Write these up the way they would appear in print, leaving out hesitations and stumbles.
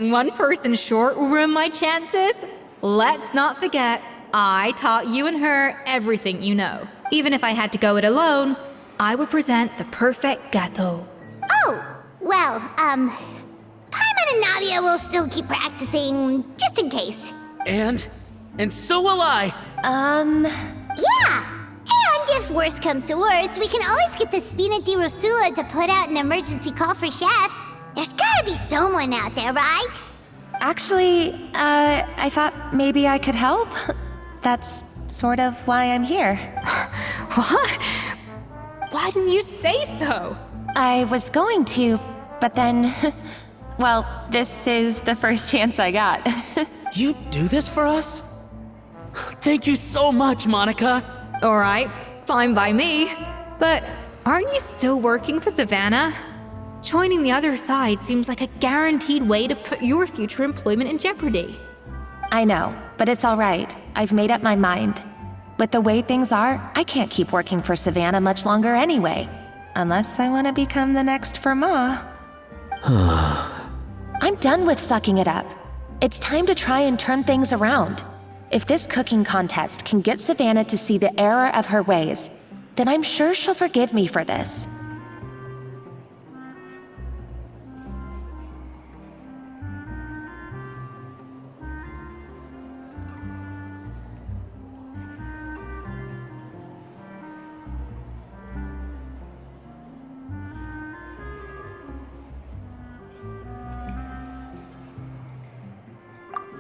One person short will ruin my chances? Let's not forget, I taught you and her everything you know. Even if I had to go it alone, I would present the perfect gâteau. Oh, well, Paimon and Nadia will still keep practicing, just in case. And so will I. Yeah! And if worse comes to worse, we can always get the Spina di Rosula to put out an emergency call for chefs. There's gotta be someone out there, right? Actually, I thought maybe I could help. That's sort of why I'm here. What? Why didn't you say so? I was going to, but then... well, this is the first chance I got. You do this for us? Thank you so much, Monica. Alright, fine by me. But aren't you still working for Savannah? Joining the other side seems like a guaranteed way to put your future employment in jeopardy. I know, but it's all right. I've made up my mind. With the way things are, I can't keep working for Savannah much longer anyway. Unless I want to become the next Firma. I'm done with sucking it up. It's time to try and turn things around. If this cooking contest can get Savannah to see the error of her ways, then I'm sure she'll forgive me for this.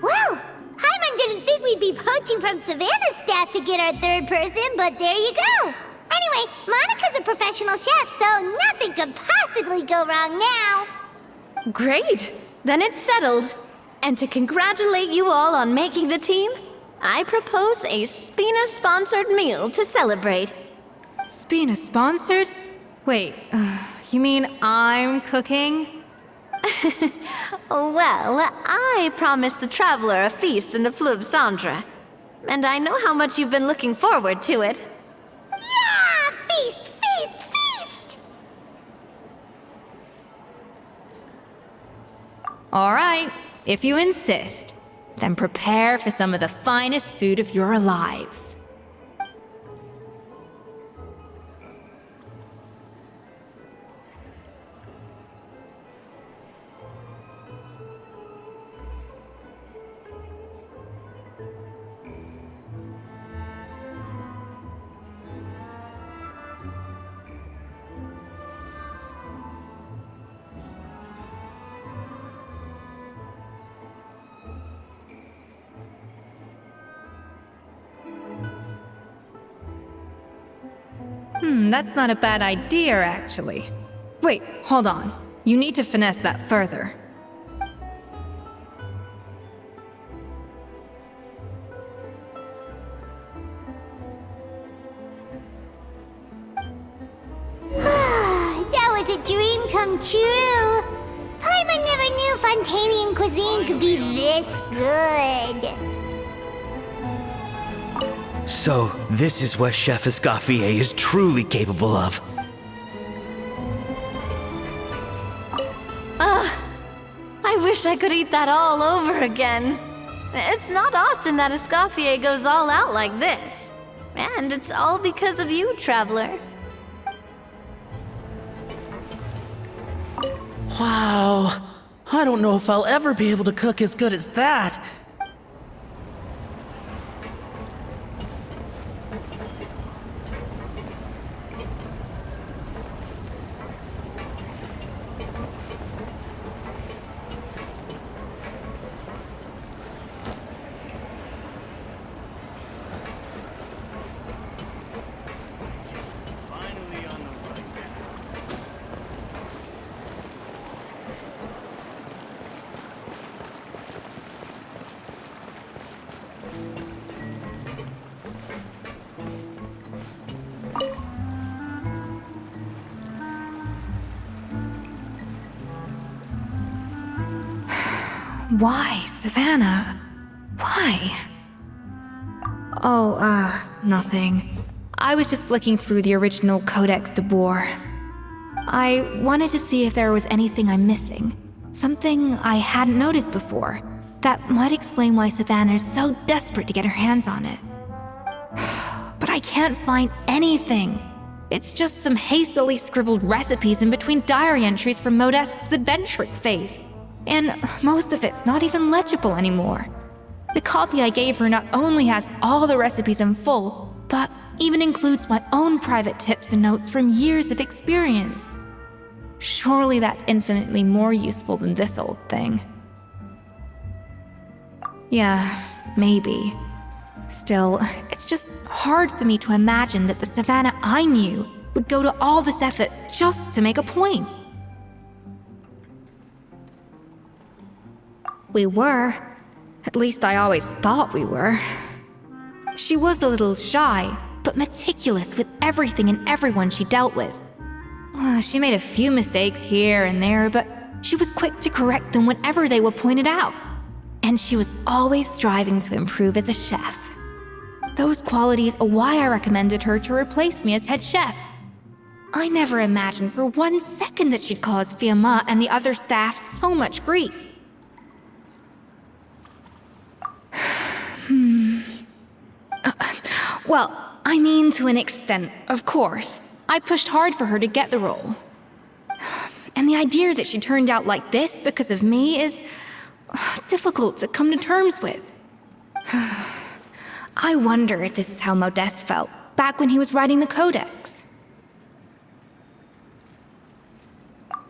Well, Paimon didn't think we'd be poaching from Savannah's staff to get our third person, but there you go. Anyway, Monica's a professional chef, so nothing could possibly go wrong now. Great! Then it's settled. And to congratulate you all on making the team, I propose a Spina-sponsored meal to celebrate. Spina sponsored? Wait, you mean I'm cooking? Well, I promised the traveler a feast in the Fleuve Cendre. And I know how much you've been looking forward to it. Yeah! Feast, feast, feast! Alright, if you insist, then prepare for some of the finest food of your lives. That's not a bad idea, actually. Wait, hold on. You need to finesse that further. That was a dream come true. Paimon never knew Fontanian cuisine could be this good. So, this is what Chef Escoffier is truly capable of. I wish I could eat that all over again. It's not often that Escoffier goes all out like this. And it's all because of you, traveler. Wow. I don't know if I'll ever be able to cook as good as that. Why, Savannah? Why? Oh, nothing. I was just flicking through the original Codex de Boer. I wanted to see if there was anything I'm missing. Something I hadn't noticed before. That might explain why Savannah's so desperate to get her hands on it. But I can't find anything. It's just some hastily scribbled recipes in between diary entries from Modeste's adventuring phase. And most of it's not even legible anymore. The copy I gave her not only has all the recipes in full, but even includes my own private tips and notes from years of experience. Surely that's infinitely more useful than this old thing. Yeah, maybe. Still, it's just hard for me to imagine that the Savannah I knew would go to all this effort just to make a point. We were. At least I always thought we were. She was a little shy, but meticulous with everything and everyone she dealt with. She made a few mistakes here and there, but she was quick to correct them whenever they were pointed out. And she was always striving to improve as a chef. Those qualities are why I recommended her to replace me as head chef. I never imagined for 1 second that she'd cause Fiamma and the other staff so much grief. Well, I mean to an extent, of course. I pushed hard for her to get the role. And the idea that she turned out like this because of me is difficult to come to terms with. I wonder if this is how Modeste felt back when he was writing the Codex.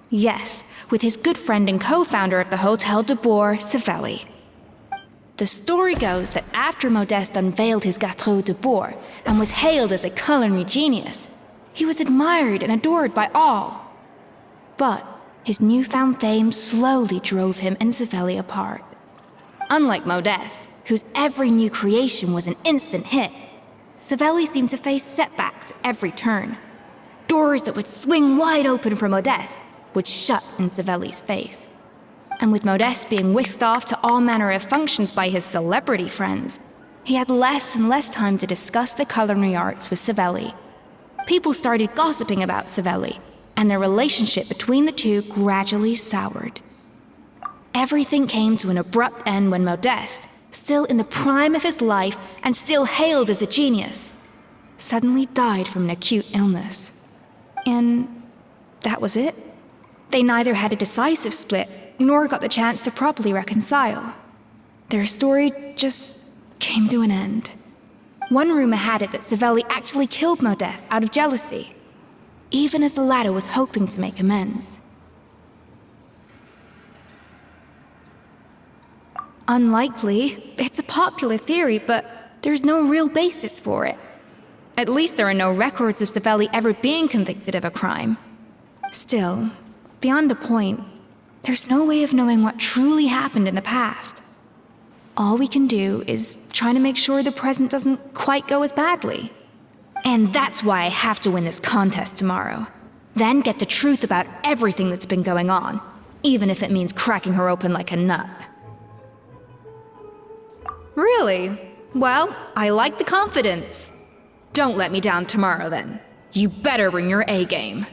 Yes, with his good friend and co-founder of the Hotel de Bourg, Savelli. The story goes that after Modeste unveiled his Gâteau de Bourg and was hailed as a culinary genius, he was admired and adored by all. But his newfound fame slowly drove him and Savelli apart. Unlike Modeste, whose every new creation was an instant hit, Savelli seemed to face setbacks at every turn. Doors that would swing wide open for Modeste would shut in Savelli's face. And with Modeste being whisked off to all manner of functions by his celebrity friends, he had less and less time to discuss the culinary arts with Savelli. People started gossiping about Savelli, and their relationship between the two gradually soured. Everything came to an abrupt end when Modeste, still in the prime of his life and still hailed as a genius, suddenly died from an acute illness. And that was it. They neither had a decisive split nor got the chance to properly reconcile. Their story just came to an end. One rumor had it that Savelli actually killed Modeste out of jealousy, even as the latter was hoping to make amends. Unlikely. It's a popular theory, but there's no real basis for it. At least there are no records of Savelli ever being convicted of a crime. Still, beyond a point, there's no way of knowing what truly happened in the past. All we can do is try to make sure the present doesn't quite go as badly. And that's why I have to win this contest tomorrow. Then get the truth about everything that's been going on, even if it means cracking her open like a nut. Really? Well, I like the confidence. Don't let me down tomorrow, then. You better bring your A game.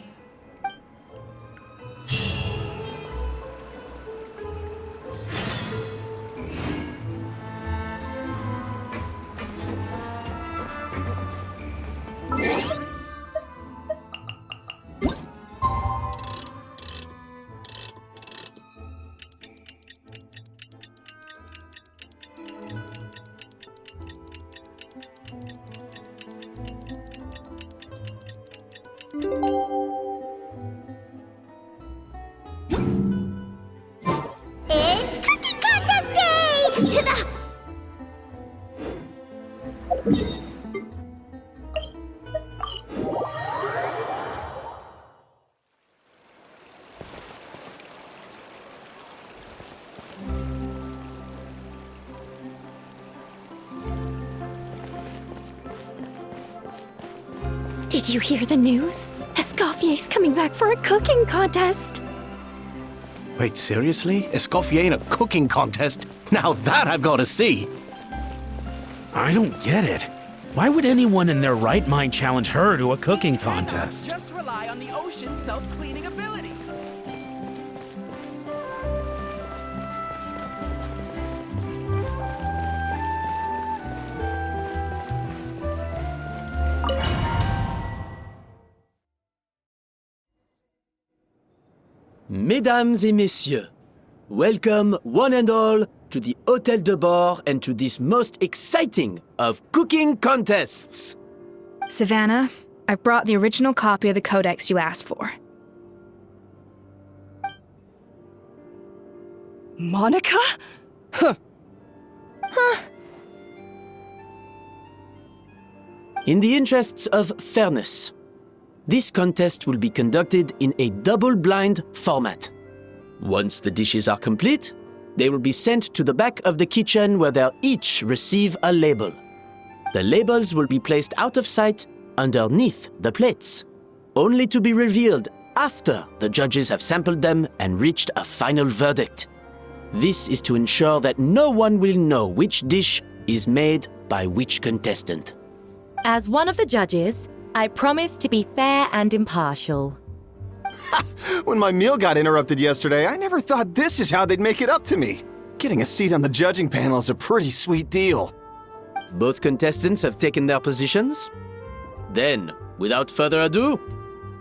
It's cooking contest day! To the... Did you hear the news? Escoffier's coming back for a cooking contest. Wait, seriously? Escoffier in a cooking contest? Now that I've got to see! I don't get it. Why would anyone in their right mind challenge her to a cooking contest? Just rely on the ocean's self-cleaning ability. Mesdames et messieurs, welcome one and all to the Hôtel de Bord and to this most exciting of cooking contests. Savannah, I've brought the original copy of the codex you asked for. Monica? Huh. In the interests of fairness, this contest will be conducted in a double-blind format. Once the dishes are complete, they will be sent to the back of the kitchen where they'll each receive a label. The labels will be placed out of sight underneath the plates, only to be revealed after the judges have sampled them and reached a final verdict. This is to ensure that no one will know which dish is made by which contestant. As one of the judges, I promise to be fair and impartial. When my meal got interrupted yesterday, I never thought this is how they'd make it up to me. Getting a seat on the judging panel is a pretty sweet deal. Both contestants have taken their positions. Then, without further ado,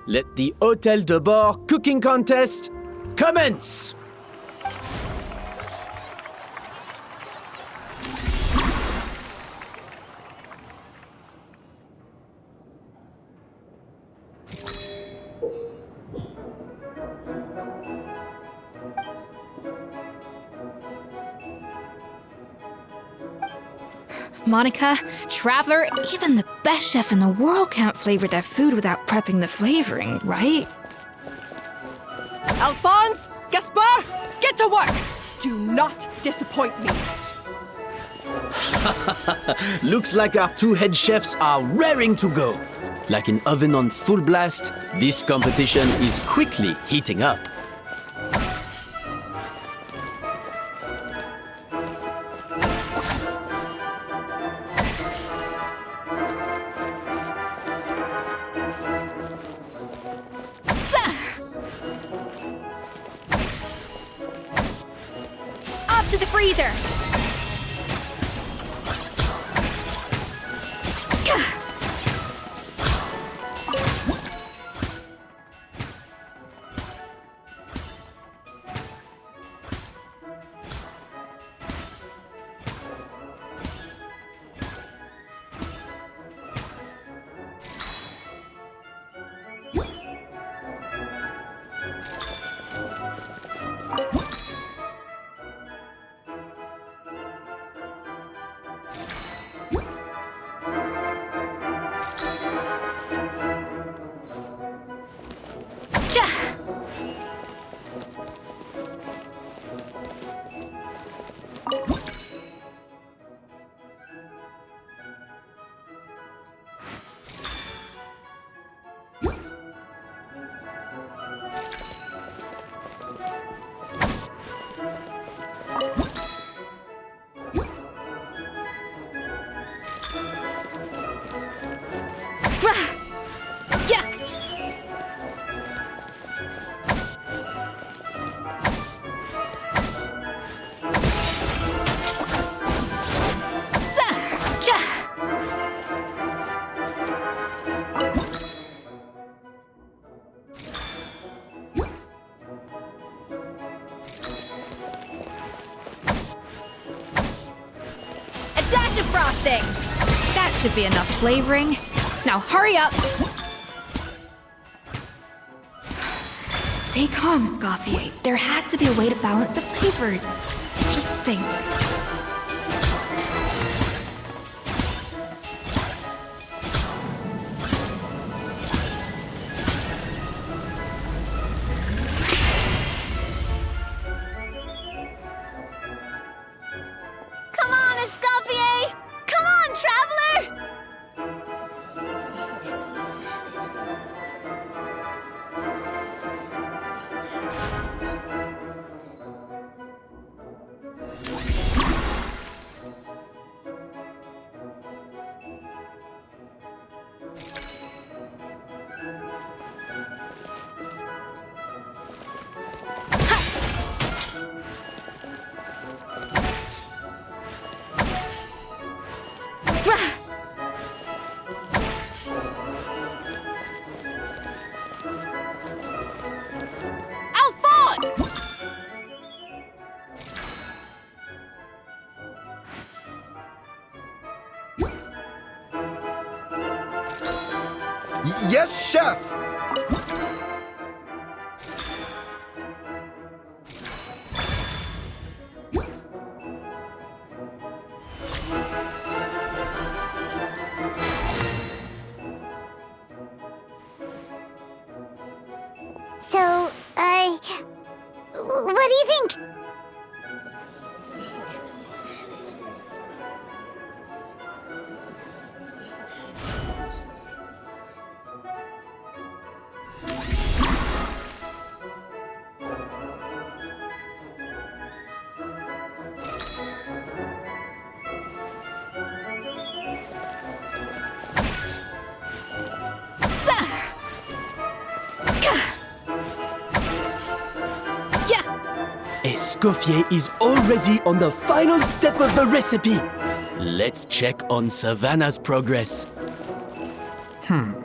let the Hôtel de Bord cooking contest commence! Monica, Traveler, even the best chef in the world can't flavor their food without prepping the flavoring, right? Alphonse! Gaspar! Get to work! Do not disappoint me! Looks like our two head chefs are raring to go. Like an oven on full blast, this competition is quickly heating up. Up to the freezer! Dash of frosting! That should be enough flavoring. Now hurry up! Stay calm, Escoffier. There has to be a way to balance the flavors. Just think. Come on, Escoffier! Come on, Traveler! Yes, chef! So, what do you think? Escoffier is already on the final step of the recipe. Let's check on Savannah's progress. Enough!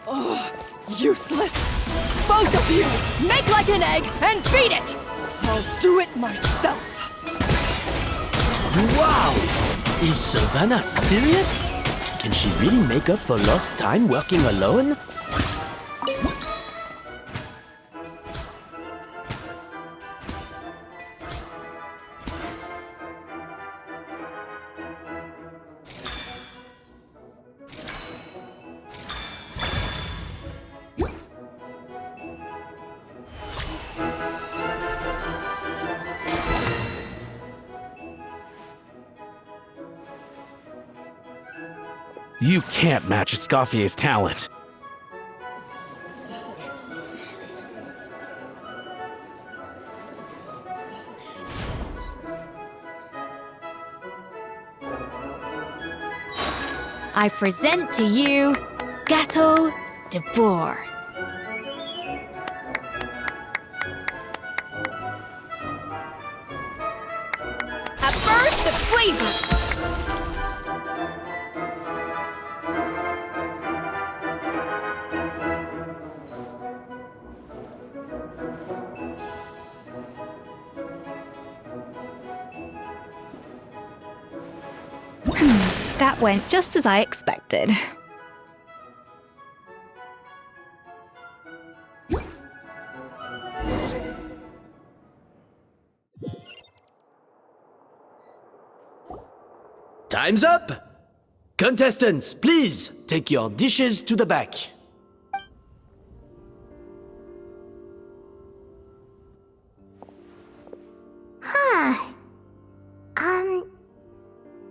Oh, useless. Both of you, make like an egg and feed it. I'll do it myself. Wow! Is Savannah serious? Can she really make up for lost time working alone? You can't match Escoffier's talent. I present to you Gâteau de Bourg. At first, the flavor. That went just as I expected. Time's up! Contestants, please take your dishes to the back.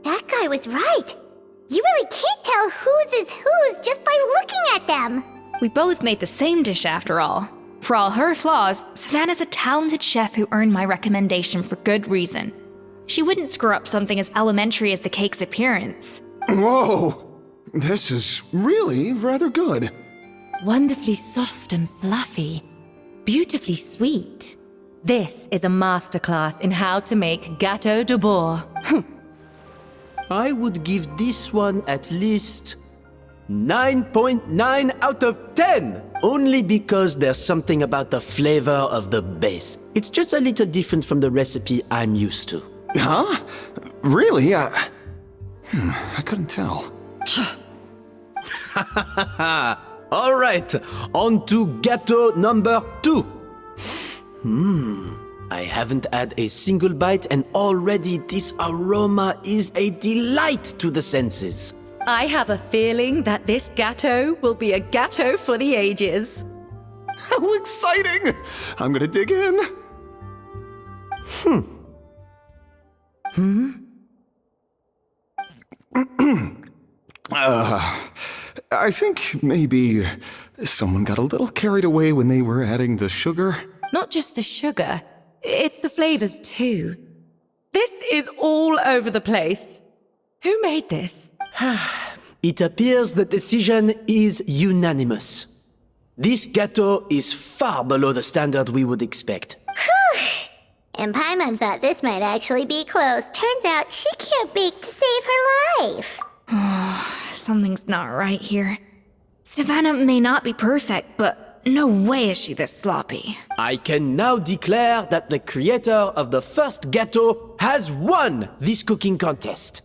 That guy was right. You really can't tell whose is whose just by looking at them. We both made the same dish after all. For all her flaws, Savannah's a talented chef who earned my recommendation for good reason. She wouldn't screw up something as elementary as the cake's appearance. Whoa! This is really rather good. Wonderfully soft and fluffy. Beautifully sweet. This is a masterclass in how to make Gâteau de Bourg. I would give this one at least 9.9 out of 10! Only because there's something about the flavor of the base. It's just a little different from the recipe I'm used to. Huh? Really? I couldn't tell. All right, on to gâteau number 2. I haven't had a single bite and already this aroma is a delight to the senses. I have a feeling that this gâteau will be a gâteau for the ages. How exciting! I'm gonna dig in. I think maybe someone got a little carried away when they were adding the sugar. Not just the sugar, it's the flavors too. This is all over the place. Who made this? It appears the decision is unanimous. This gâteau is far below the standard we would expect. And Paimon thought this might actually be close. Turns out she can't bake to save her life. Something's not right here. Savannah may not be perfect, but no way is she this sloppy. I can now declare that the creator of the first gâteau has won this cooking contest.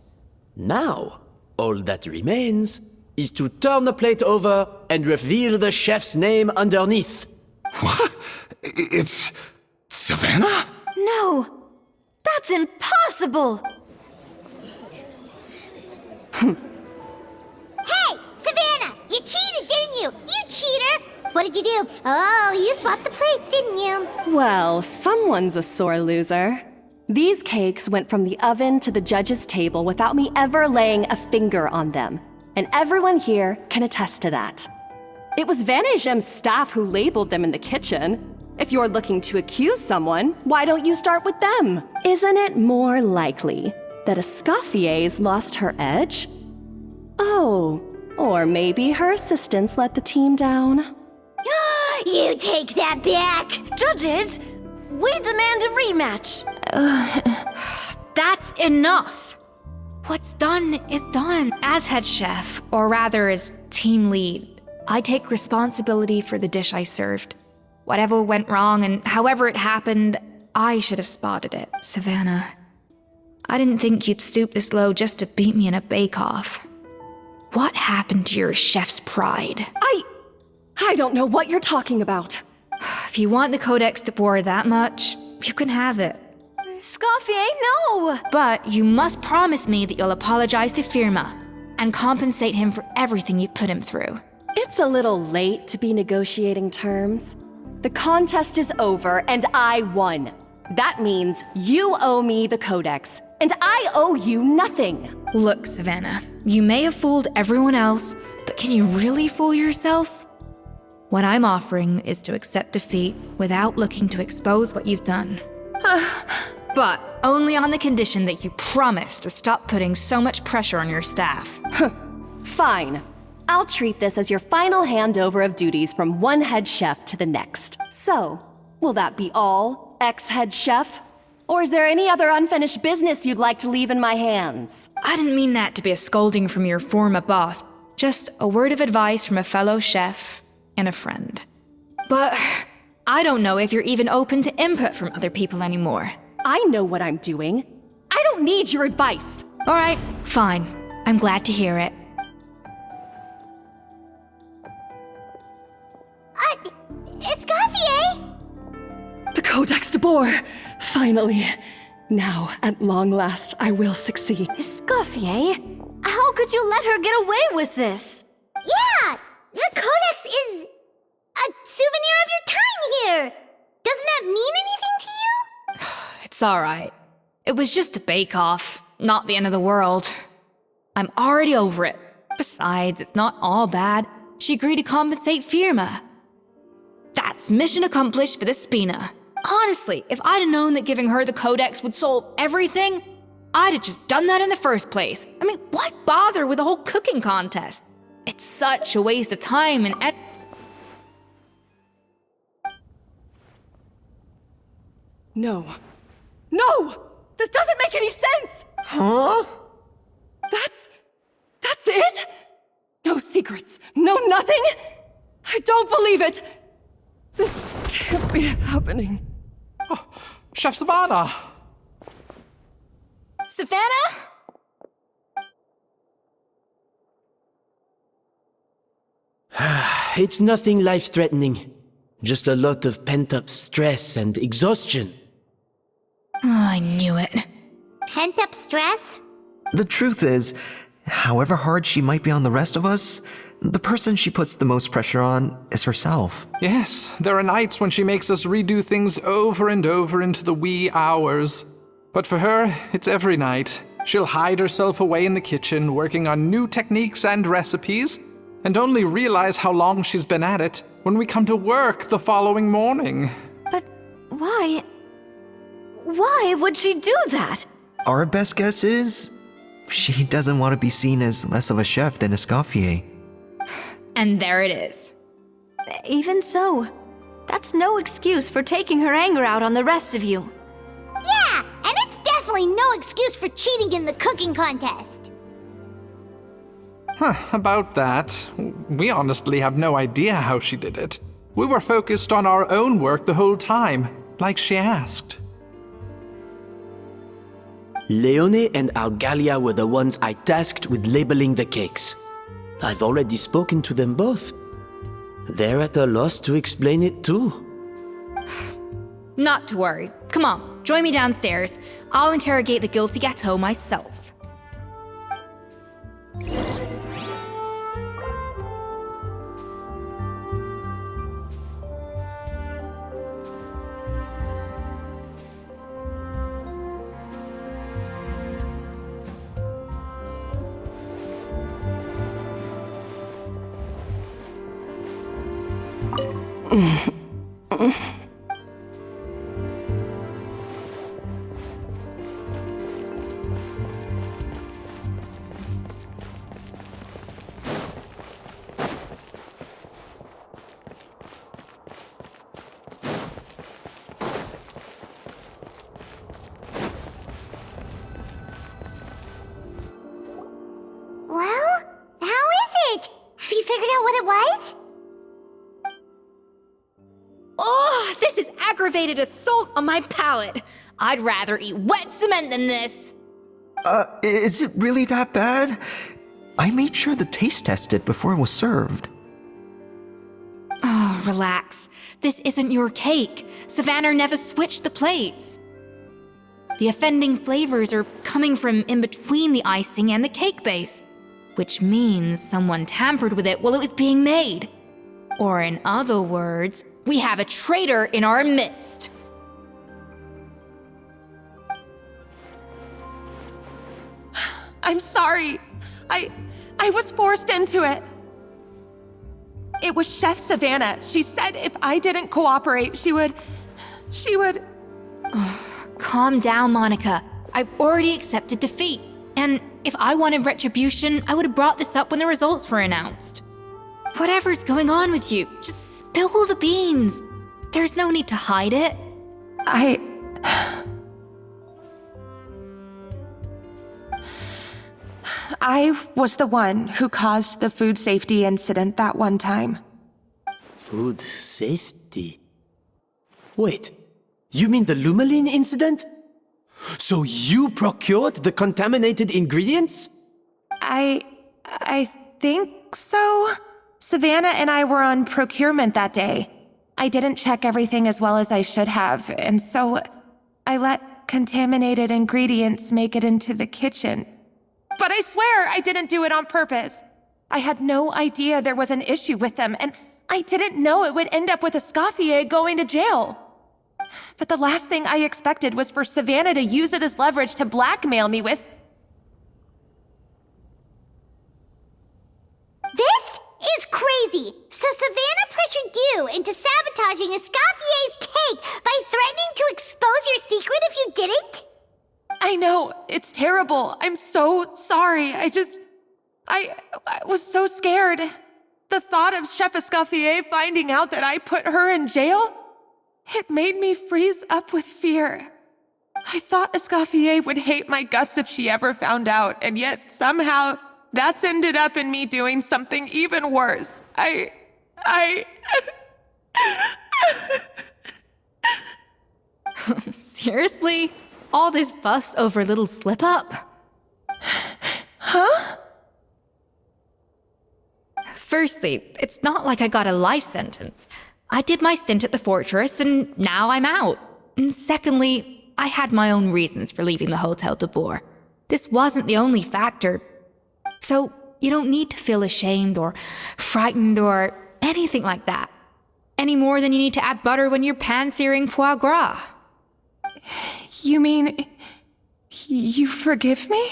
Now, all that remains is to turn the plate over and reveal the chef's name underneath. What? It's Savannah? No! That's impossible! Hey, Savannah! You cheated, didn't you? You cheater! What did you do? Oh, you swapped the plates, didn't you? Well, someone's a sore loser. These cakes went from the oven to the judge's table without me ever laying a finger on them. And everyone here can attest to that. It was Van Gem's staff who labeled them in the kitchen. If you're looking to accuse someone, why don't you start with them? Isn't it more likely that Escoffier's lost her edge? Oh, or maybe her assistants let the team down. You take that back! Judges, we demand a rematch. That's enough! What's done is done. As head chef, or rather as team lead, I take responsibility for the dish I served. Whatever went wrong and however it happened, I should have spotted it. Savannah, I didn't think you'd stoop this low just to beat me in a bake-off. What happened to your chef's pride? I don't know what you're talking about. If you want the Codex de Boer that much, you can have it. Escoffier, no! But you must promise me that you'll apologize to Firma and compensate him for everything you put him through. It's a little late to be negotiating terms. The contest is over and I won. That means you owe me the Codex, and I owe you nothing. Look, Savannah, you may have fooled everyone else, but can you really fool yourself? What I'm offering is to accept defeat without looking to expose what you've done. But only on the condition that you promise to stop putting so much pressure on your staff. Fine. I'll treat this as your final handover of duties from one head chef to the next. So, will that be all, ex-head chef? Or is there any other unfinished business you'd like to leave in my hands? I didn't mean that to be a scolding from your former boss, just a word of advice from a fellow chef and a friend. But I don't know if you're even open to input from other people anymore. I know what I'm doing. I don't need your advice. All right, fine. I'm glad to hear it. Escoffier! The Codex de Boer! Finally. Now, at long last, I will succeed. Escoffier? How could you let her get away with this? Yeah! The Codex is a souvenir of your time here! Doesn't that mean anything to you? It's all right. It was just a bake-off, not the end of the world. I'm already over it. Besides, it's not all bad. She agreed to compensate Firma. That's mission accomplished for the Spina. Honestly, if I'd have known that giving her the Codex would solve everything, I'd have just done that in the first place. I mean, why bother with the whole cooking contest? It's such a waste of time and No. No! This doesn't make any sense! Huh? That's it? No secrets, no nothing? I don't believe it! This can't be happening. Oh, Chef Savannah! Savannah? It's nothing life-threatening. Just a lot of pent-up stress and exhaustion. Oh, I knew it. Pent-up stress? The truth is, however hard she might be on the rest of us, the person she puts the most pressure on is herself. Yes, there are nights when she makes us redo things over and over into the wee hours. But for her, it's every night. She'll hide herself away in the kitchen, working on new techniques and recipes, and only realize how long she's been at it when we come to work the following morning. But why? Why would she do that? Our best guess is she doesn't want to be seen as less of a chef than Escoffier. And there it is. Even so, that's no excuse for taking her anger out on the rest of you. Yeah, and it's definitely no excuse for cheating in the cooking contest. About that, we honestly have no idea how she did it. We were focused on our own work the whole time, like she asked. Leone and Algalia were the ones I tasked with labeling the cakes. I've already spoken to them both. They're at a loss to explain it too. Not to worry. Come on, join me downstairs. I'll interrogate the guilty gâteau myself. Well, how is it? Have you figured out what it was? Oh, this is aggravated assault on my palate. I'd rather eat wet cement than this. Is it really that bad? I made sure to taste test it before it was served. Oh, relax. This isn't your cake. Savannah never switched the plates. The offending flavors are coming from in between the icing and the cake base, which means someone tampered with it while it was being made. Or in other words, we have a traitor in our midst. I'm sorry. I was forced into it. It was Chef Savannah. She said if I didn't cooperate, she would... Calm down, Monica. I've already accepted defeat. And if I wanted retribution, I would have brought this up when the results were announced. Whatever's going on with you, just spill the beans. There's no need to hide it. I was the one who caused the food safety incident that one time. Food safety? Wait, you mean the Lumaline incident? So you procured the contaminated ingredients? I think so. Savannah and I were on procurement that day. I didn't check everything as well as I should have, and so I let contaminated ingredients make it into the kitchen. But I swear I didn't do it on purpose. I had no idea there was an issue with them, and I didn't know it would end up with Escoffier going to jail. But the last thing I expected was for Savannah to use it as leverage to blackmail me with... This is crazy! So Savannah pressured you into sabotaging Escoffier's cake by threatening to expose your secret if you didn't? I know, it's terrible. I'm so sorry. I was so scared. The thought of Chef Escoffier finding out that I put her in jail, it made me freeze up with fear. I thought Escoffier would hate my guts if she ever found out, and yet somehow that's ended up in me doing something even worse. Seriously? All this fuss over a little slip-up? Huh? Firstly, it's not like I got a life sentence. I did my stint at the fortress, and now I'm out. And secondly, I had my own reasons for leaving the Hotel de Boer. This wasn't the only factor. So you don't need to feel ashamed or frightened or anything like that. Any more than you need to add butter when you're pan-searing foie gras. You mean... you forgive me?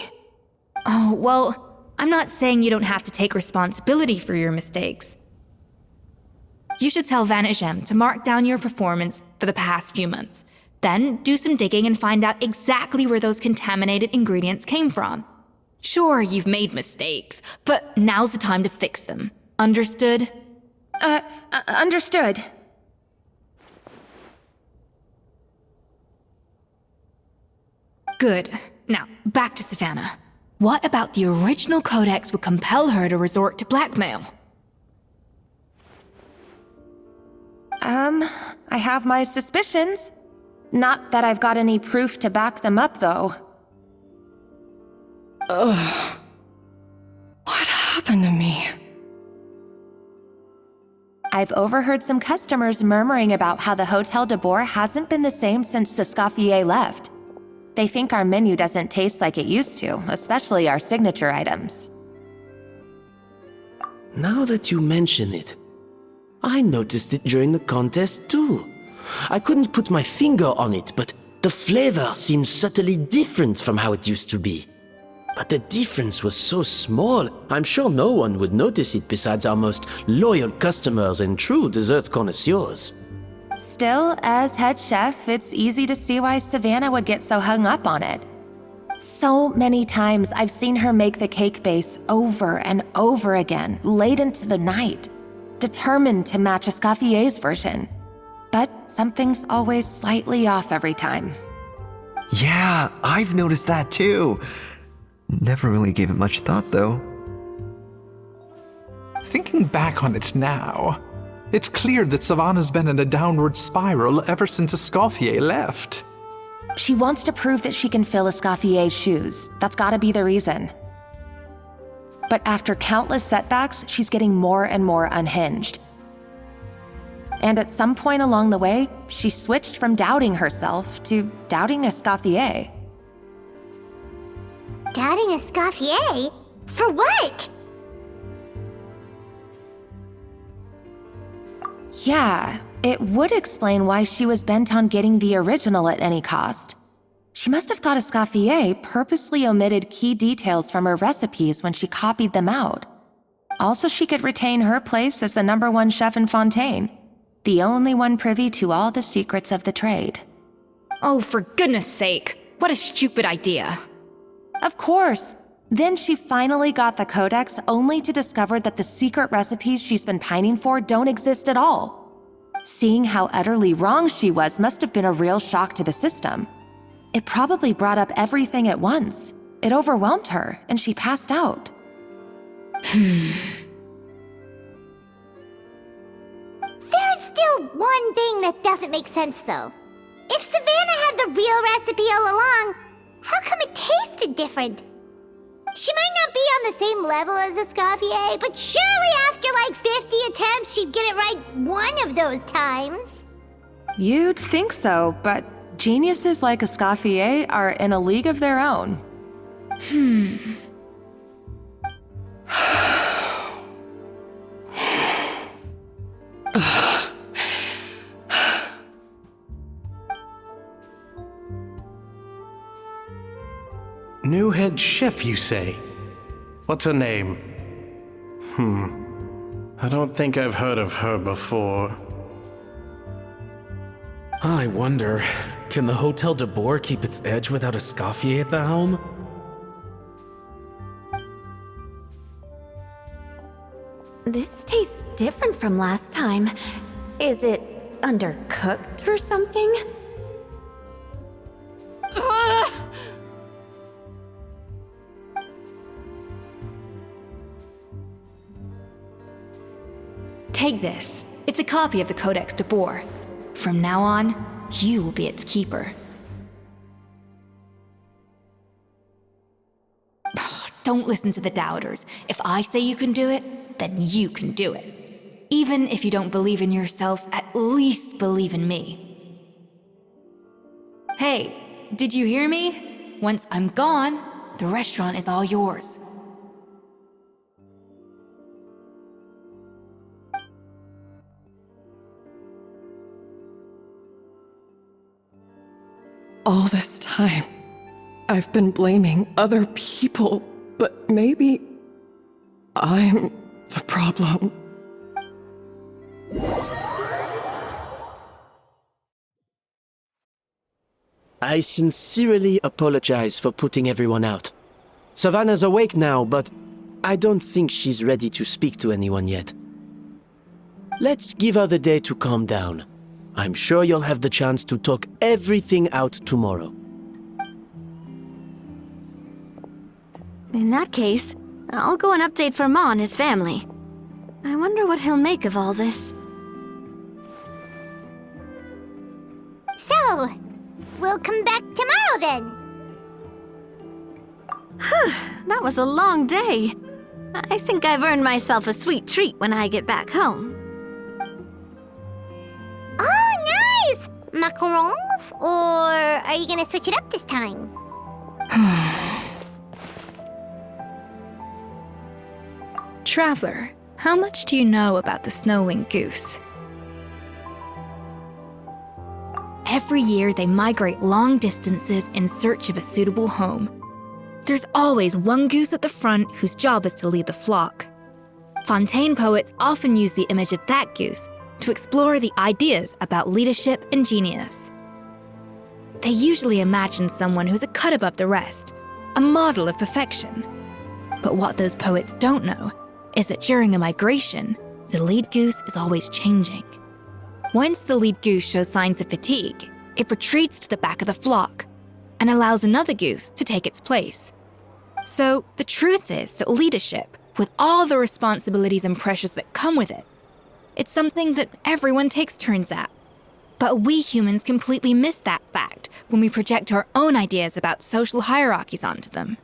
Oh, well, I'm not saying you don't have to take responsibility for your mistakes. You should tell Vanagem to mark down your performance for the past few months. Then do some digging and find out exactly where those contaminated ingredients came from. Sure, you've made mistakes, but now's the time to fix them. Understood? Understood. Good. Now, back to Savannah. What about the original codex would compel her to resort to blackmail? I have my suspicions. Not that I've got any proof to back them up, though. Ugh. What happened to me? I've overheard some customers murmuring about how the Hotel de Boer hasn't been the same since Escoffier left. They think our menu doesn't taste like it used to, especially our signature items. Now that you mention it, I noticed it during the contest too. I couldn't put my finger on it, but the flavor seems subtly different from how it used to be. But the difference was so small, I'm sure no one would notice it besides our most loyal customers and true dessert connoisseurs. Still, as head chef, it's easy to see why Savannah would get so hung up on it. So many times I've seen her make the cake base over and over again, late into the night, determined to match Escoffier's version. But something's always slightly off every time. Yeah, I've noticed that too. Never really gave it much thought, though. Thinking back on it now, it's clear that Savannah's been in a downward spiral ever since Escoffier left. She wants to prove that she can fill Escoffier's shoes. That's gotta be the reason. But after countless setbacks, she's getting more and more unhinged. And at some point along the way, she switched from doubting herself to doubting Escoffier. Doubting Escoffier? For what? Yeah, it would explain why she was bent on getting the original at any cost. She must have thought Escoffier purposely omitted key details from her recipes when she copied them out. Also, she could retain her place as the #1 chef in Fontaine, the only one privy to all the secrets of the trade. Oh, for goodness sake. What a stupid idea. Of course. Then she finally got the codex only to discover that the secret recipes she's been pining for don't exist at all. Seeing how utterly wrong she was must have been a real shock to the system. It probably brought up everything at once. It overwhelmed her, and she passed out. There's still one thing that doesn't make sense, though. If Savannah had the real recipe all along, how come it tasted different? She might not be on the same level as Escoffier, but surely after like 50 attempts, she'd get it right one of those times. You'd think so, but geniuses like Escoffier are in a league of their own. New head chef, you say? What's her name? I don't think I've heard of her before. I wonder, can the Hotel de Boer keep its edge without Escoffier at the helm? This tastes different from last time. Is it undercooked or something? Ugh! Take this. It's a copy of the Codex de Boer. From now on, you will be its keeper. Don't listen to the doubters. If I say you can do it, then you can do it. Even if you don't believe in yourself, at least believe in me. Hey, did you hear me? Once I'm gone, the restaurant is all yours. All this time, I've been blaming other people, but maybe I'm the problem. I sincerely apologize for putting everyone out. Savannah's awake now, but I don't think she's ready to speak to anyone yet. Let's give her the day to calm down. I'm sure you'll have the chance to talk everything out tomorrow. In that case, I'll go and update for Ma and his family. I wonder what he'll make of all this. So, we'll come back tomorrow then. That was a long day. I think I've earned myself a sweet treat when I get back home. Oh, nice! Macarons? Or are you gonna switch it up this time? Traveler, how much do you know about the snow-winged goose? Every year they migrate long distances in search of a suitable home. There's always one goose at the front whose job is to lead the flock. Fontaine poets often use the image of that goose to explore the ideas about leadership and genius. They usually imagine someone who's a cut above the rest, a model of perfection. But what those poets don't know is that during a migration, the lead goose is always changing. Once the lead goose shows signs of fatigue, it retreats to the back of the flock and allows another goose to take its place. So the truth is that leadership, with all the responsibilities and pressures that come with it, it's something that everyone takes turns at. But we humans completely miss that fact when we project our own ideas about social hierarchies onto them.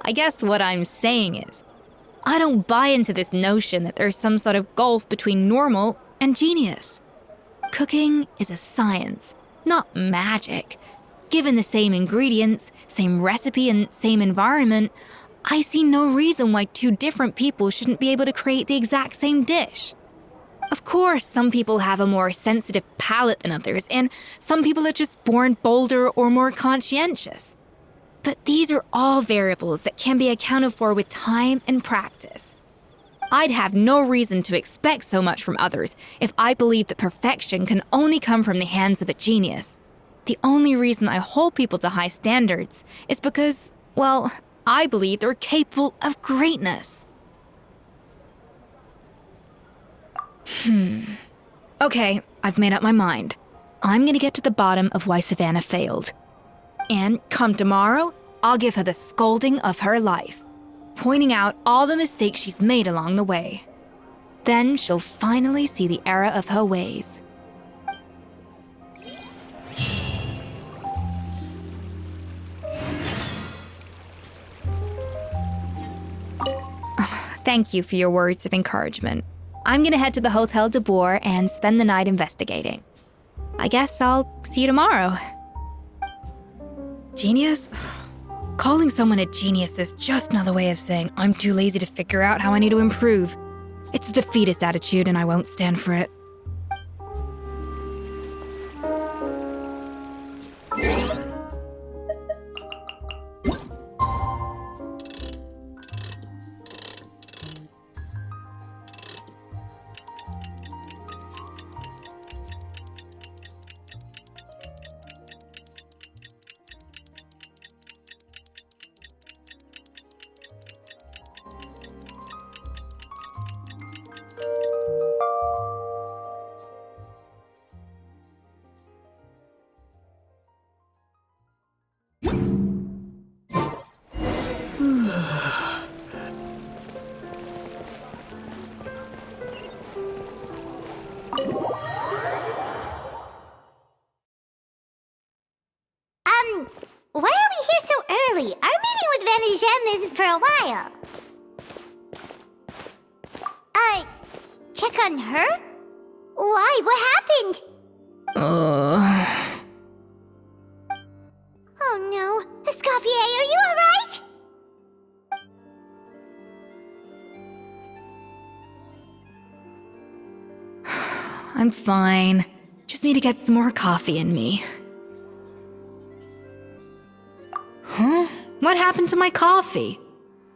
I guess what I'm saying is, I don't buy into this notion that there's some sort of gulf between normal and genius. Cooking is a science, not magic. Given the same ingredients, same recipe, and same environment, I see no reason why two different people shouldn't be able to create the exact same dish. Of course, some people have a more sensitive palate than others, and some people are just born bolder or more conscientious. But these are all variables that can be accounted for with time and practice. I'd have no reason to expect so much from others if I believed that perfection can only come from the hands of a genius. The only reason I hold people to high standards is because, well, I believe they're capable of greatness. Okay, I've made up my mind. I'm gonna get to the bottom of why Savannah failed. And come tomorrow, I'll give her the scolding of her life, pointing out all the mistakes she's made along the way. Then she'll finally see the error of her ways. Thank you for your words of encouragement. I'm gonna head to the Hotel de Boer and spend the night investigating. I guess I'll see you tomorrow. Genius? Calling someone a genius is just another way of saying I'm too lazy to figure out how I need to improve. It's a defeatist attitude and I won't stand for it. Why are we here so early? Our meeting with Van Gem isn't for a while. Check on her? Why? What happened? Oh no. Escoffier, are you alright? I'm fine. Just need to get some more coffee in me. Huh? What happened to my coffee?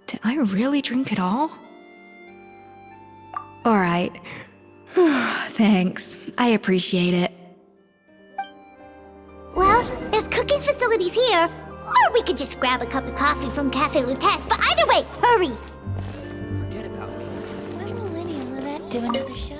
Did I really drink it all? Alright. Thanks. I appreciate it. Well, there's cooking facilities here. Or we could just grab a cup of coffee from Cafe Lutece, but either way, hurry! Forget about me. When will Winnie and Lynette do another show?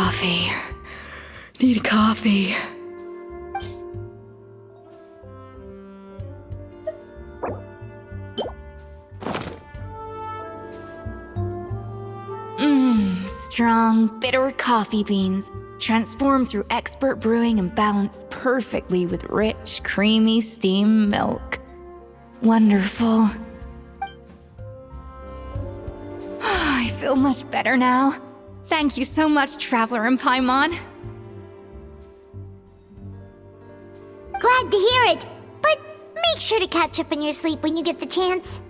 Coffee. Need coffee. Strong, bitter coffee beans, transformed through expert brewing and balanced perfectly with rich, creamy steam milk. Wonderful. I feel much better now. Thank you so much, Traveler and Paimon. Glad to hear it, but make sure to catch up in your sleep when you get the chance.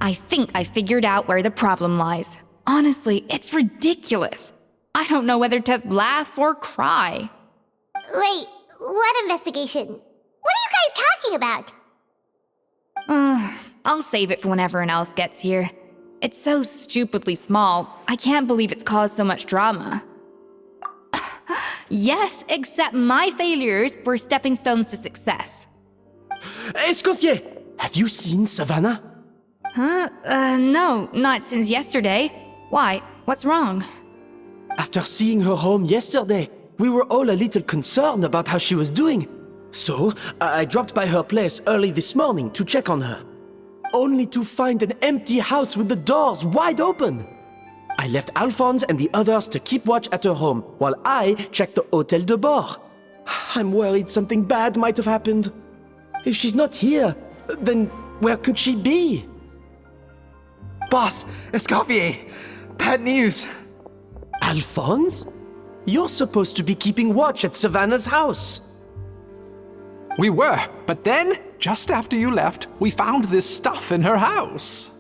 I think I figured out where the problem lies. Honestly, it's ridiculous. I don't know whether to laugh or cry. Wait, what investigation? What are you guys talking about? I'll save it for when everyone else gets here. It's so stupidly small, I can't believe it's caused so much drama. Yes, except my failures were stepping stones to success. Escoffier! Have you seen Savannah? Huh? No, not since yesterday. Why? What's wrong? After seeing her home yesterday, we were all a little concerned about how she was doing. So, I dropped by her place early this morning to check on her. Only to find an empty house with the doors wide open. I left Alphonse and the others to keep watch at her home, while I checked the Hôtel de Bord. I'm worried something bad might have happened. If she's not here, then where could she be? Boss, Escoffier, bad news. Alphonse? You're supposed to be keeping watch at Savannah's house. We were, but then, just after you left, we found this stuff in her house.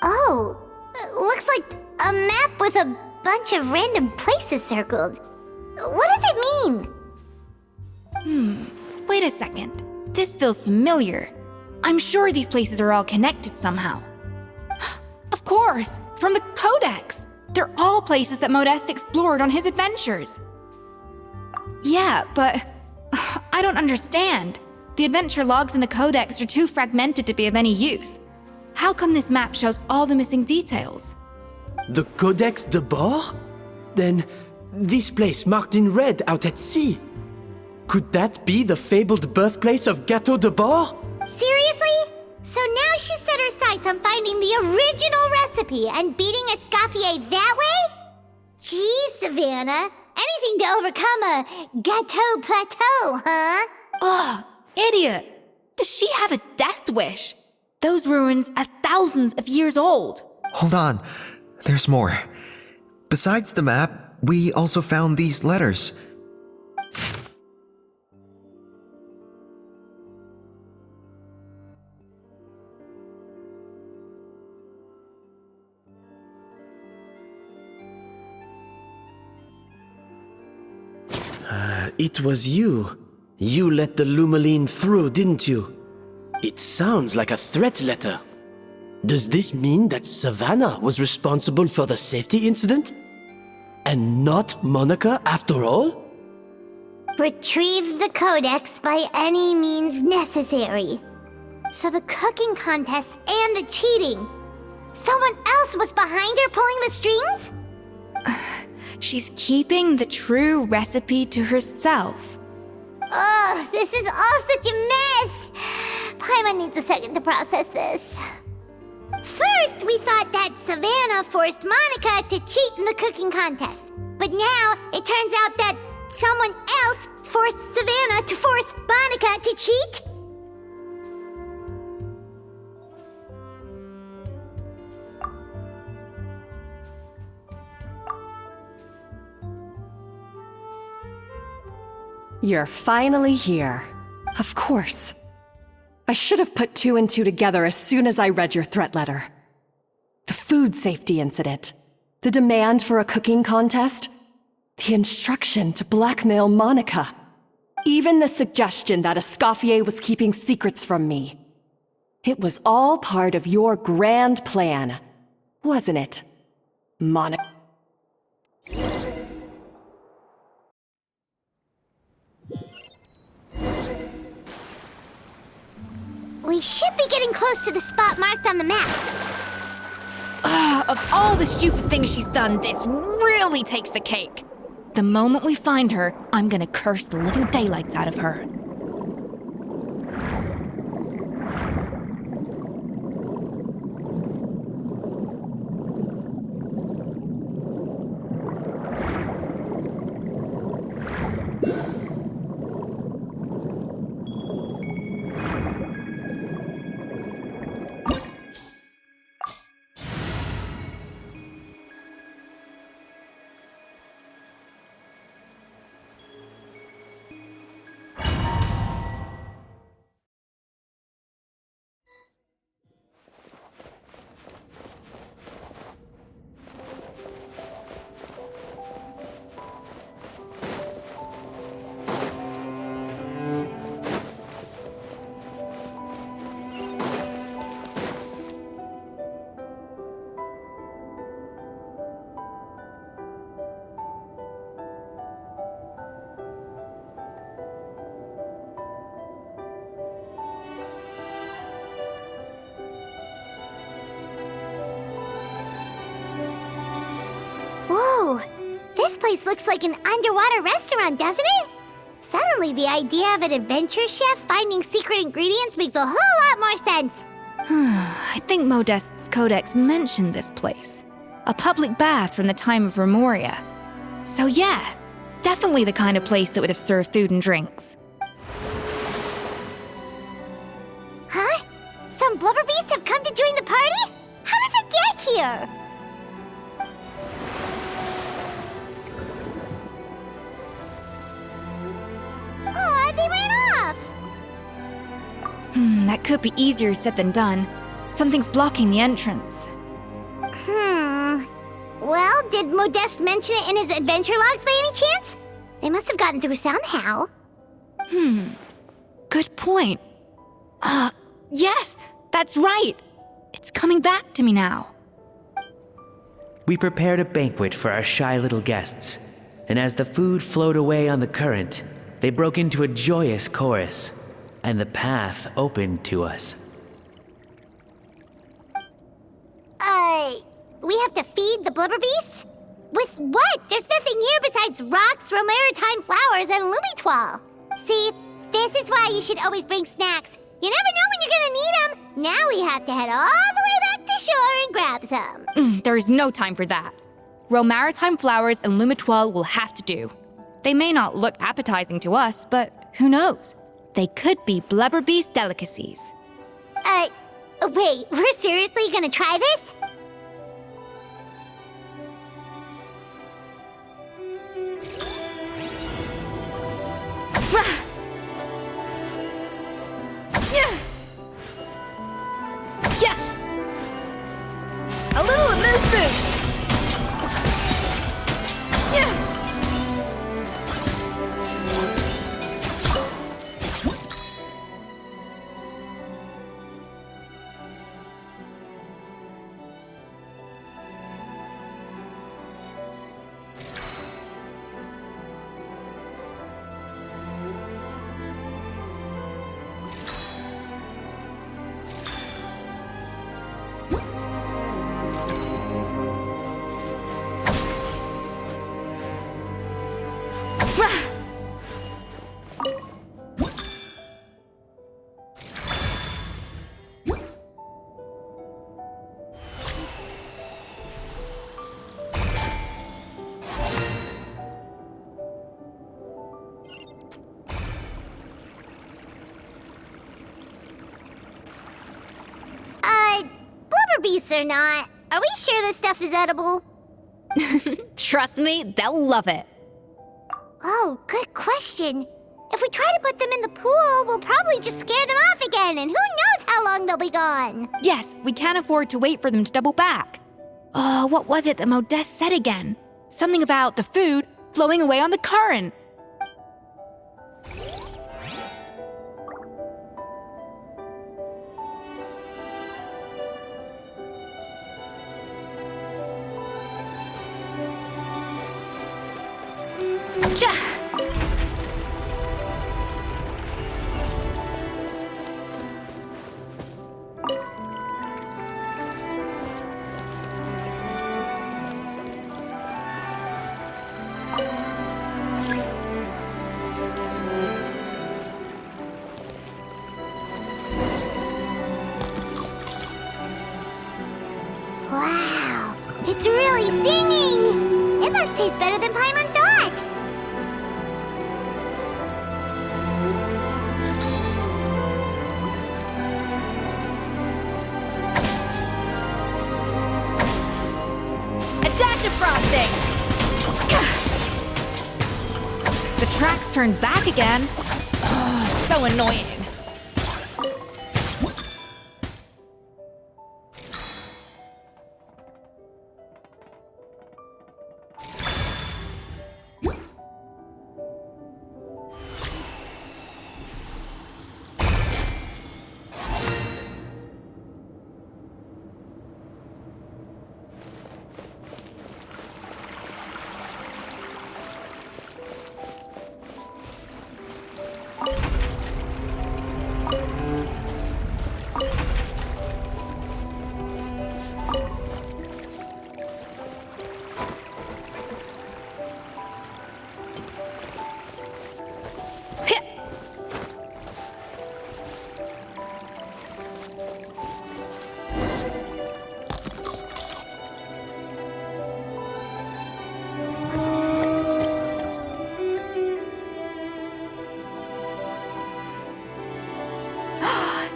Oh, looks like a map with a bunch of random places circled. What does it mean? Wait a second. This feels familiar. I'm sure these places are all connected somehow. Of course, from the Codex. They're all places that Modeste explored on his adventures. Yeah, but I don't understand. The adventure logs in the Codex are too fragmented to be of any use. How come this map shows all the missing details? The Codex de Bord? Then, this place marked in red out at sea. Could that be the fabled birthplace of Gâteau de Bord? Seriously? So now she set her sights on finding the original recipe and beating Escoffier that way? Geez, Savannah. Anything to overcome a gâteau plateau, huh? Ugh, idiot! Does she have a death wish? Those ruins are thousands of years old. Hold on. There's more. Besides the map, we also found these letters. It was you. You let the Lumaline through, didn't you? It sounds like a threat letter. Does this mean that Savannah was responsible for the safety incident? And not Monica after all? Retrieve the Codex by any means necessary. So the cooking contest and the cheating. Someone else was behind her pulling the strings? She's keeping the true recipe to herself. Ugh, this is all such a mess! Paimon needs a second to process this. First, we thought that Savannah forced Monica to cheat in the cooking contest. But now, it turns out that someone else forced Savannah to force Monica to cheat? You're finally here. Of course. I should have put two and two together as soon as I read your threat letter. The food safety incident, the demand for a cooking contest, the instruction to blackmail Monica, even the suggestion that Escoffier was keeping secrets from me. It was all part of your grand plan, wasn't it, Monica? We should be getting close to the spot marked on the map. of all the stupid things she's done, this really takes the cake. The moment we find her, I'm gonna curse the living daylights out of her. Whoa, this place looks like an underwater restaurant, doesn't it? Suddenly, the idea of an adventure chef finding secret ingredients makes a whole lot more sense. I think Modest's codex mentioned this place. A public bath from the time of Remoria. So yeah, definitely the kind of place that would have served food and drinks. Huh? Some blubber beasts have come to join the party? How did they get here? Aw, they ran off! That could be easier said than done. Something's blocking the entrance. Well, did Modeste mention it in his adventure logs by any chance? They must have gotten through somehow. Good point. Yes, that's right. It's coming back to me now. We prepared a banquet for our shy little guests, and as the food flowed away on the current, they broke into a joyous chorus, and the path opened to us. We have to feed the blubber beasts? With what? There's nothing here besides rocks, romaritime flowers, and lumitoile. See, this is why you should always bring snacks. You never know when you're gonna need them. Now we have to head all the way back to shore and grab some. There is no time for that. Romaritime flowers and lumitoile will have to do. They may not look appetizing to us, but who knows? They could be blubber beast delicacies. Wait, we're seriously gonna try this? A little amuse-bouche! Blubber beasts or not, are we sure this stuff is edible? Trust me, they'll love it. Oh, good question. If we try to put them in the pool, we'll probably just scare them off again, and who knows how long they'll be gone. Yes, we can't afford to wait for them to double back. Oh, what was it that Modeste said again? Something about the food flowing away on the current. singing! It must taste better than Paimon thought! A dash of frosting! The tracks turned back again. So annoying.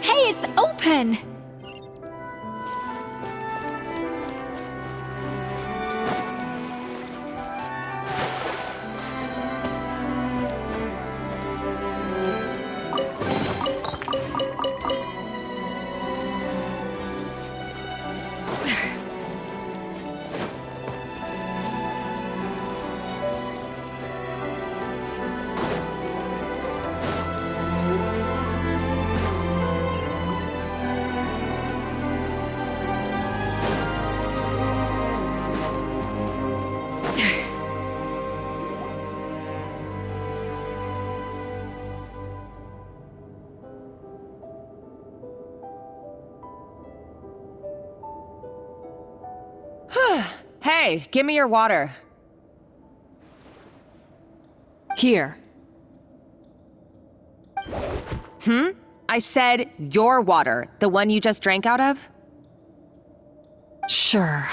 Hey, it's open! Hey, give me your water. Here. I said your water, the one you just drank out of? Sure.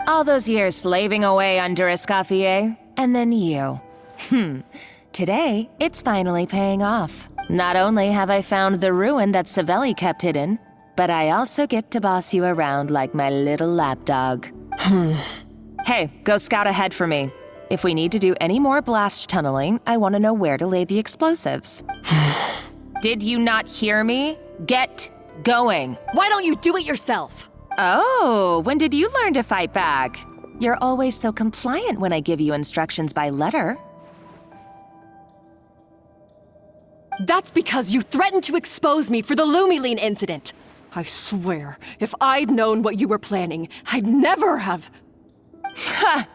All those years slaving away under Escoffier, and then you. Today, it's finally paying off. Not only have I found the ruin that Savelli kept hidden, but I also get to boss you around like my little lapdog. Hey, go scout ahead for me. If we need to do any more blast tunneling, I want to know where to lay the explosives. Did you not hear me? Get going. Why don't you do it yourself? Oh, when did you learn to fight back? You're always so compliant when I give you instructions by letter. That's because you threatened to expose me for the Lumiline incident. I swear, if I'd known what you were planning, I'd never have... Ha!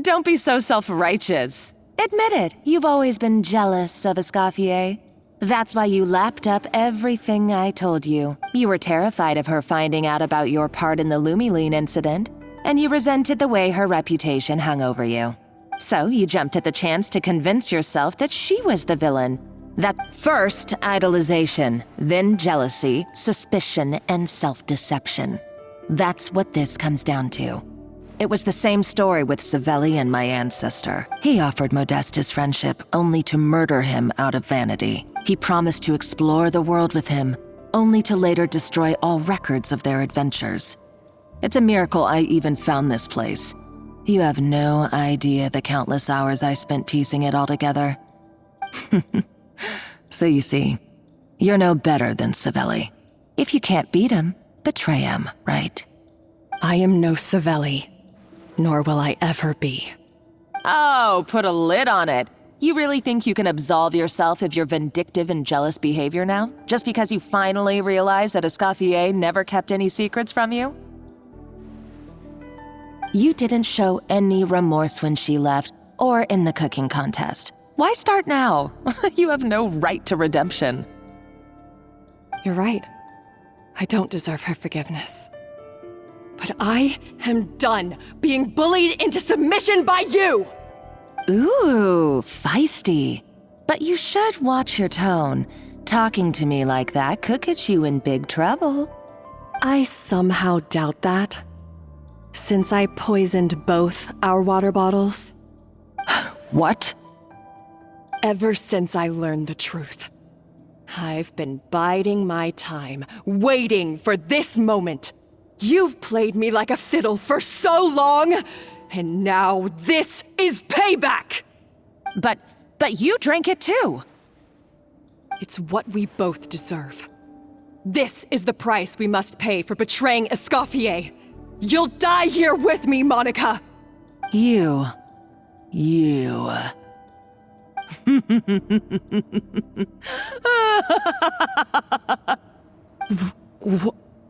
Don't be so self-righteous. Admit it, you've always been jealous of Escoffier. That's why you lapped up everything I told you. You were terrified of her finding out about your part in the Lumiline incident, and you resented the way her reputation hung over you. So you jumped at the chance to convince yourself that she was the villain. That first idolization, then jealousy, suspicion, and self-deception. That's what this comes down to. It was the same story with Savelli and my ancestor. He offered Modeste his friendship only to murder him out of vanity. He promised to explore the world with him, only to later destroy all records of their adventures. It's a miracle I even found this place. You have no idea the countless hours I spent piecing it all together. So you see, you're no better than Savelli. If you can't beat him, betray him, right? I am no Savelli, nor will I ever be. Oh, put a lid on it. You really think you can absolve yourself of your vindictive and jealous behavior now? Just because you finally realize that Escoffier never kept any secrets from you? You didn't show any remorse when she left, or in the cooking contest. Why start now? You have no right to redemption. You're right. I don't deserve her forgiveness. But I am done being bullied into submission by you! Ooh, feisty. But you should watch your tone. Talking to me like that could get you in big trouble. I somehow doubt that. Since I poisoned both our water bottles. What? Ever since I learned the truth, I've been biding my time, waiting for this moment. You've played me like a fiddle for so long, and now this is payback! But you drank it too. It's what we both deserve. This is the price we must pay for betraying Escoffier. You'll die here with me, Monica! You.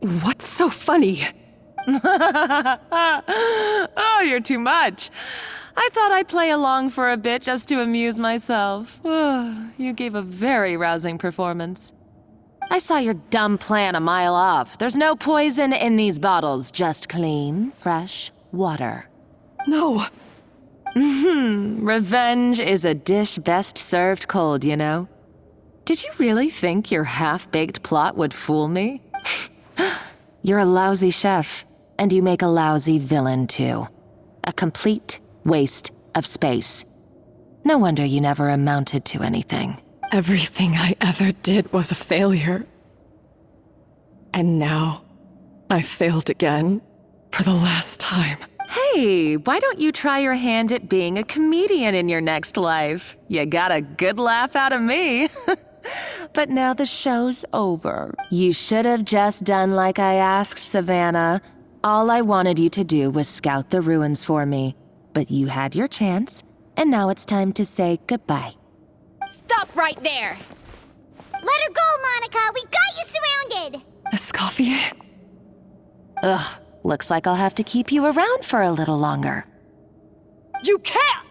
What's so funny? Oh, you're too much. I thought I'd play along for a bit just to amuse myself. You gave a very rousing performance. I saw your dumb plan a mile off. There's no poison in these bottles, just clean, fresh water. No. Revenge is a dish best served cold, you know. Did you really think your half-baked plot would fool me? You're a lousy chef, and you make a lousy villain, too. A complete waste of space. No wonder you never amounted to anything. Everything I ever did was a failure. And now, I failed again, for the last time. Hey, why don't you try your hand at being a comedian in your next life? You got a good laugh out of me. But now the show's over. You should have just done like I asked, Savannah. All I wanted you to do was scout the ruins for me. But you had your chance, and now it's time to say goodbye. Stop right there! Let her go, Monica! We've got you surrounded! Escoffier? Ugh, looks like I'll have to keep you around for a little longer. You can't!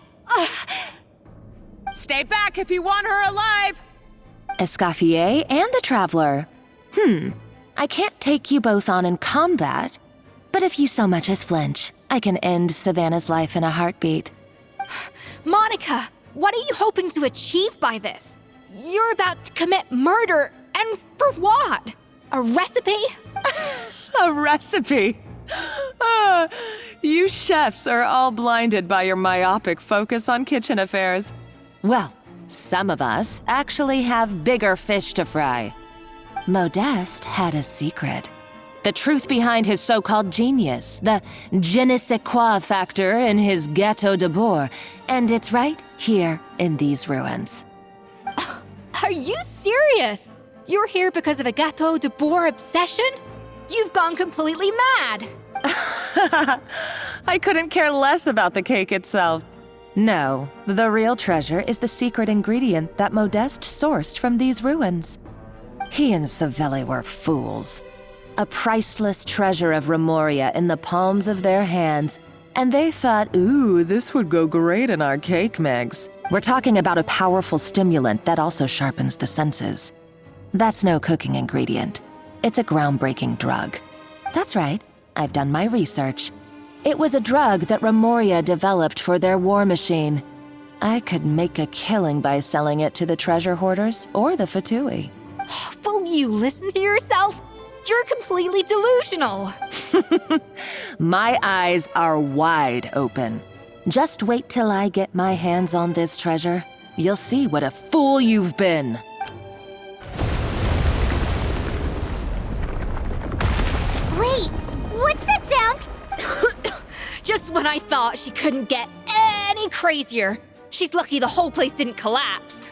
Stay back if you want her alive! Escoffier and the Traveler. I can't take you both on in combat, but if you so much as flinch, I can end Savannah's life in a heartbeat. Monica, what are you hoping to achieve by this? You're about to commit murder, and for what? A recipe? A recipe? You chefs are all blinded by your myopic focus on kitchen affairs. Well, some of us actually have bigger fish to fry. Modeste had a secret. The truth behind his so-called genius, the je ne sais quoi factor in his Gâteau de Bourg, and it's right here in these ruins. Are you serious? You're here because of a Gâteau de Bourg obsession? You've gone completely mad! I couldn't care less about the cake itself. No, the real treasure is the secret ingredient that Modeste sourced from these ruins. He and Savelli were fools. A priceless treasure of Remoria in the palms of their hands, and they thought, ooh, this would go great in our cake mix. We're talking about a powerful stimulant that also sharpens the senses. That's no cooking ingredient. It's a groundbreaking drug. That's right, I've done my research. It was a drug that Remoria developed for their war machine. I could make a killing by selling it to the treasure hoarders or the Fatui. Will you listen to yourself? You're completely delusional. My eyes are wide open. Just wait till I get my hands on this treasure. You'll see what a fool you've been. Wait, what's that sound? Just when I thought she couldn't get any crazier. She's lucky the whole place didn't collapse.